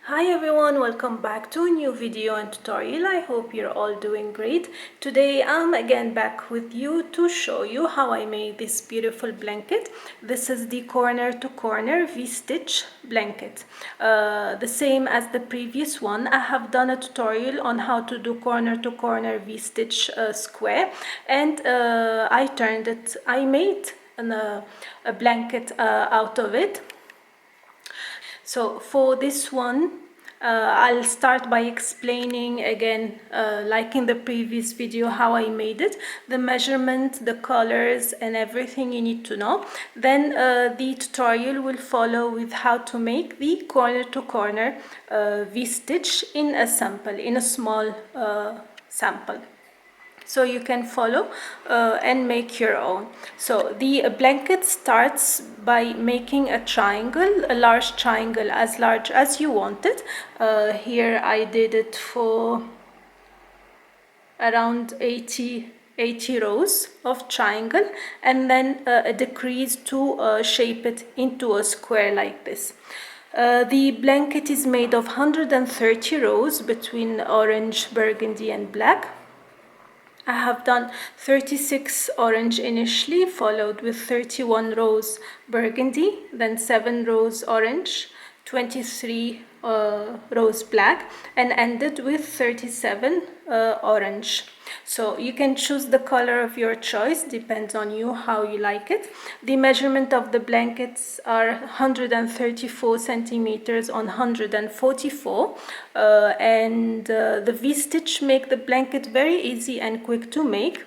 Hi everyone, welcome back to a new video and tutorial. I hope you're all doing great. Today I'm again back with you to show you how I made this beautiful blanket. This is the corner to corner V-stitch blanket. The same as the previous one. I have done a tutorial on how to do corner to corner V-stitch square, and I made a blanket out of it. So for this one, I'll start by explaining again, like in the previous video, how I made it, the measurement, the colors, and everything you need to know. Then the tutorial will follow with how to make the corner to corner V-stitch in a sample, in a small sample. So you can follow and make your own. So the blanket starts by making a triangle, a large triangle, as large as you want it. Here I did it for around 80 rows of triangle, and then a decrease to shape it into a square like this. The blanket is made of 130 rows between orange, burgundy, and black. I have done 36 orange initially, followed with 31 rows burgundy, then 7 rows orange, 23 rows black, and ended with 37 orange. So you can choose the color of your choice, depends on you how you like it. The measurement of the blankets are 134 centimeters on 144, and the V-stitch make the blanket very easy and quick to make.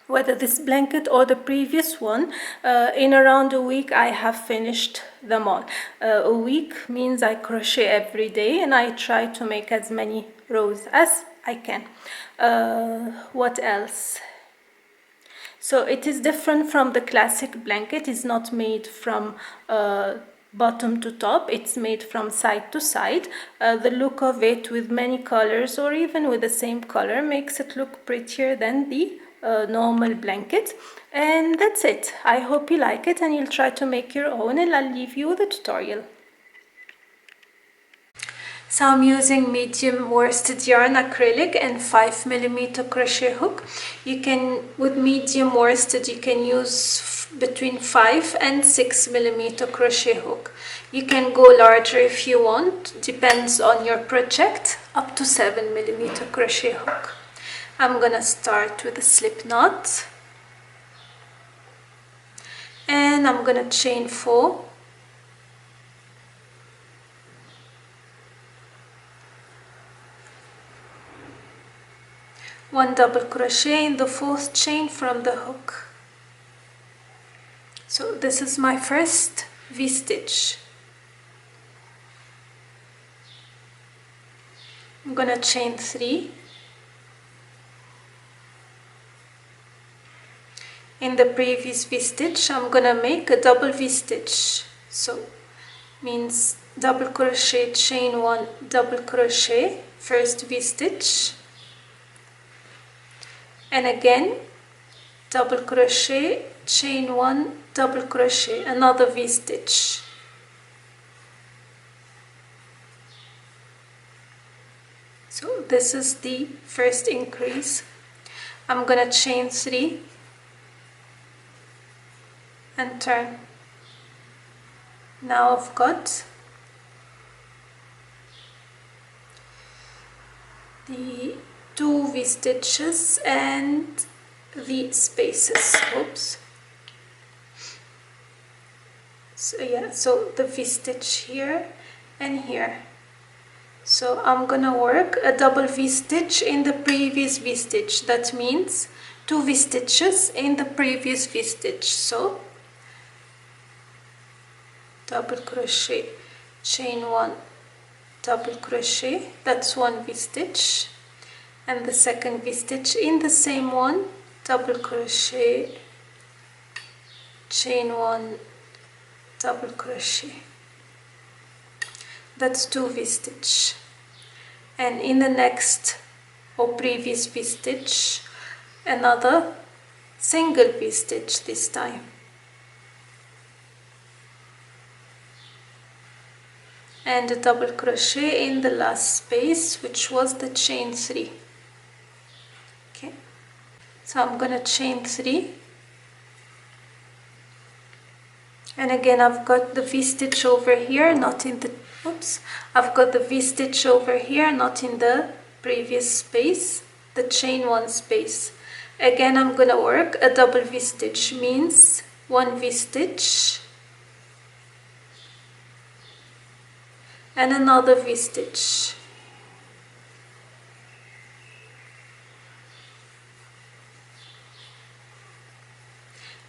Whether this blanket or the previous one, in around a week I have finished them all. A week means I crochet every day and I try to make as many rows as I can. What else? So it is different from the classic blanket. It's not made from bottom to top, it's made from side to side. The look of it with many colors or even with the same color makes it look prettier than the normal blanket. And that's it. I hope you like it and you'll try to make your own, and I'll leave you the tutorial. So I'm using medium worsted yarn acrylic and 5mm crochet hook. You can, with medium worsted, you can use between 5 and 6mm crochet hook. You can go larger if you want, depends on your project, up to 7mm crochet hook. I'm gonna start with a slip knot, and I'm gonna chain 4. One double crochet in the 4th chain from the hook. So this is my first V-stitch. I'm gonna chain 3. In the previous V-stitch I'm gonna make a double V-stitch. So means double crochet, chain 1, double crochet, first V-stitch, and again double crochet, chain 1, double crochet, another V-stitch. So this is the first increase. I'm gonna chain 3 and turn. Now I've got the 2 V-stitches and the spaces. Oops. So yeah, so the V-stitch here and here. So I'm gonna work a double V-stitch in the previous V-stitch. That means 2 V-stitches in the previous V-stitch. So double crochet, chain 1, double crochet, that's 1 V-stitch, and the second V-stitch in the same one, double crochet, chain 1, double crochet. That's 2 V-stitch, and in the next or previous V-stitch another single V-stitch this time. and a double crochet in the last space, which was the chain 3. Okay, so I'm gonna chain 3, and again I've got the V-stitch over here, not in the, oops, I've got the V-stitch over here, not in the previous space, the chain 1 space. Again I'm gonna work a double V-stitch, means 1 V-stitch and another V-stitch.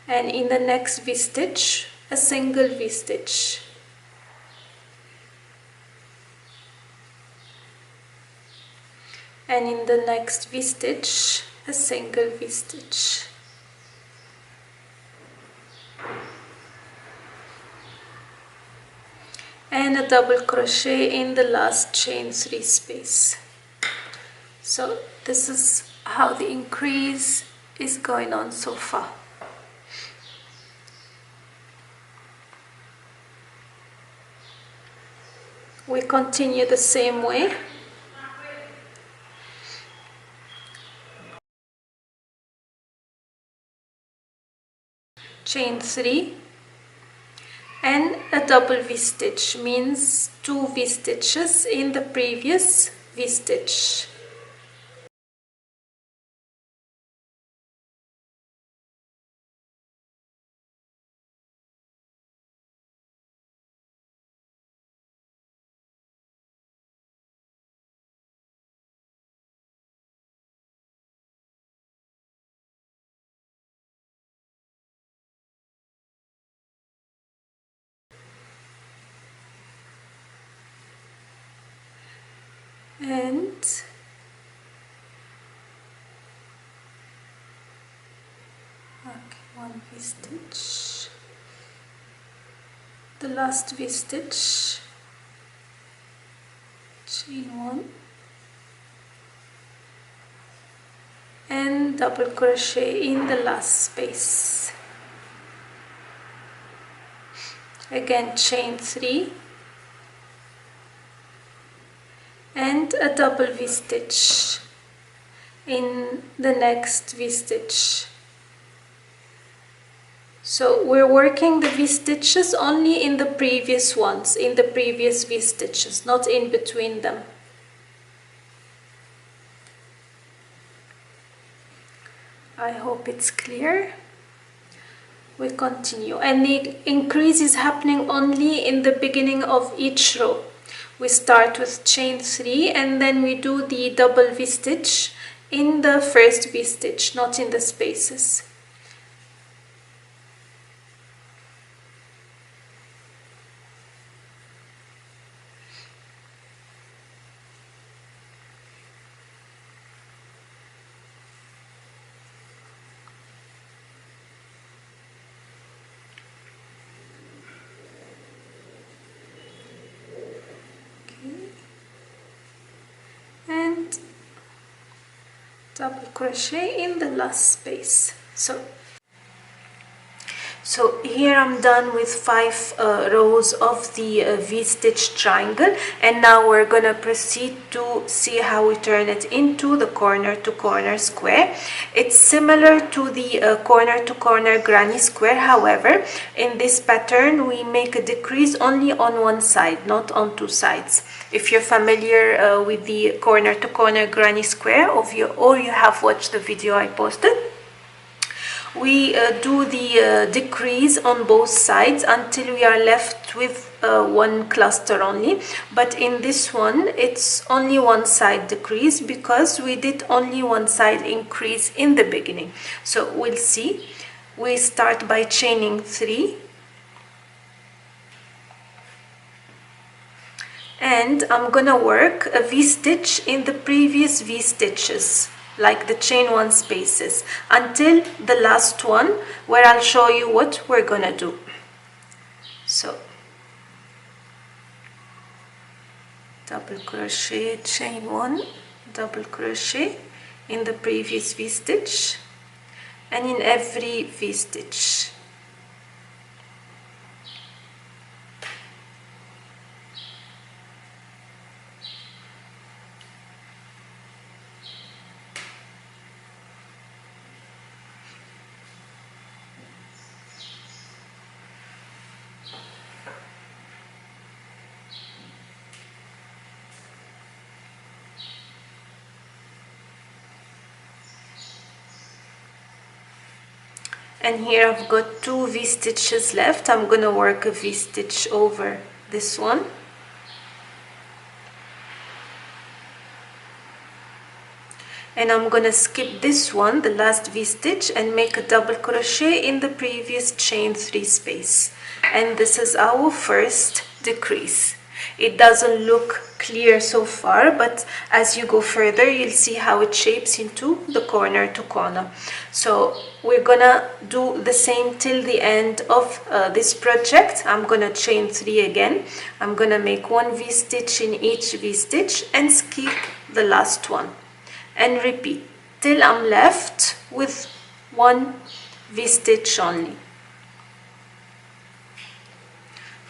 And in the next V-stitch, a single V-stitch. And in the next V-stitch, a single V-stitch. And a double crochet in the last chain 3 space. So this is how the increase is going on so far. We continue the same way. Chain 3 and a double V-stitch, means 2 V-stitches in the previous V-stitch. And okay, 1 V-stitch, the last V-stitch, chain 1 and double crochet in the last space. Again chain 3 and a double V-stitch in the next V-stitch. So we're working the V-stitches only in the previous ones, in the previous V-stitches, not in between them. I hope it's clear. We continue, and the increase is happening only in the beginning of each row. We start with chain 3 and then we do the double V-stitch in the first V-stitch, not in the spaces. And double crochet in the last space. So here I'm done with 5 rows of the V-stitch triangle, and now we're gonna proceed to see how we turn it into the corner to corner square. It's similar to the corner to corner granny square. However, in this pattern we make a decrease only on one side, not on 2 sides. If you're familiar with the corner to corner granny square, or you have watched the video I posted, we do the decrease on both sides until we are left with one cluster only. But in this one it's only one side decrease because we did only one side increase in the beginning. So we'll see. We start by chaining 3 and I'm gonna work a V-stitch in the previous V-stitches, like the chain 1 spaces, until the last one where I'll show you what we're gonna do. So double crochet, chain 1, double crochet in the previous V-stitch and in every V-stitch. And here I've got 2 V-stitches left. I'm gonna work a V-stitch over this one. And I'm gonna skip this one, the last V-stitch, and make a double crochet in the previous chain 3 space. And this is our first decrease. It doesn't look clear so far, but as you go further, you'll see how it shapes into the corner to corner. So we're gonna do the same till the end of this project. I'm gonna chain 3 again. I'm gonna make 1 V-stitch in each V-stitch and skip the last one. And repeat till I'm left with 1 V-stitch only.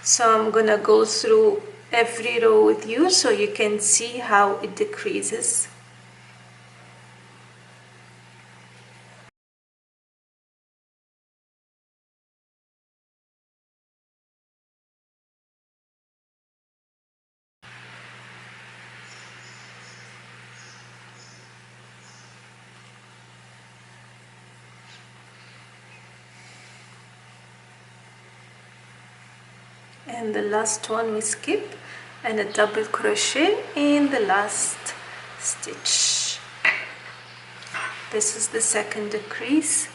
So I'm gonna go through every row with you so you can see how it decreases. And the last one we skip and a double crochet in the last stitch. This is the second decrease.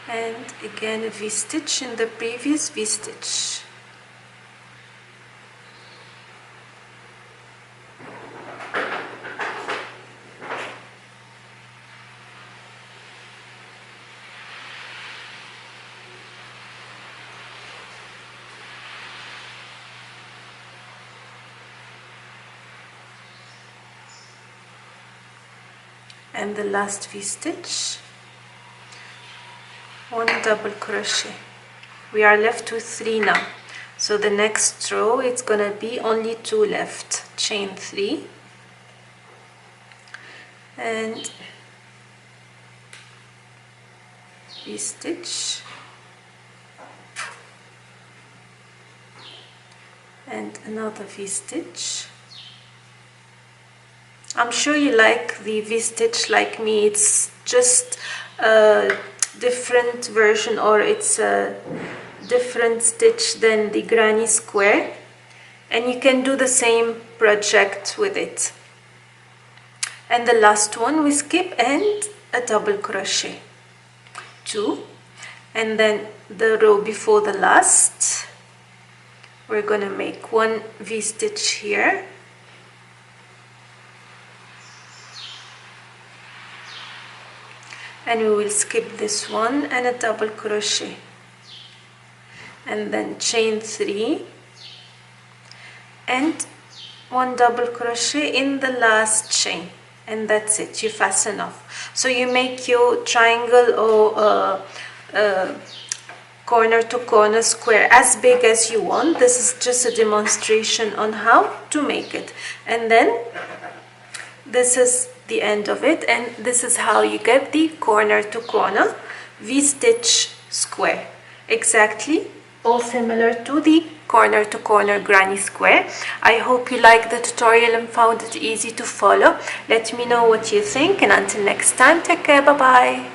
And again a V-stitch in the previous V-stitch. And the last V-stitch, 1 double crochet. We are left with 3 now. So the next row it's gonna be only 2 left. Chain 3 and V-stitch and another V-stitch. I'm sure you like the V-stitch like me. It's just a different version, or it's a different stitch than the granny square, and you can do the same project with it. And the last one we skip and a double crochet, 2, and then the row before the last we're gonna make 1 V-stitch here. And we will skip this one and a double crochet and then chain 3 and 1 double crochet in the last chain, and that's it. You fasten off. So you make your triangle or corner to corner square as big as you want. This is just a demonstration on how to make it, and then this is the end of it, and this is how you get the corner to corner V-stitch square. Exactly, all similar to the corner to corner granny square. I hope you liked the tutorial and found it easy to follow. Let me know what you think, and until next time, take care, bye bye.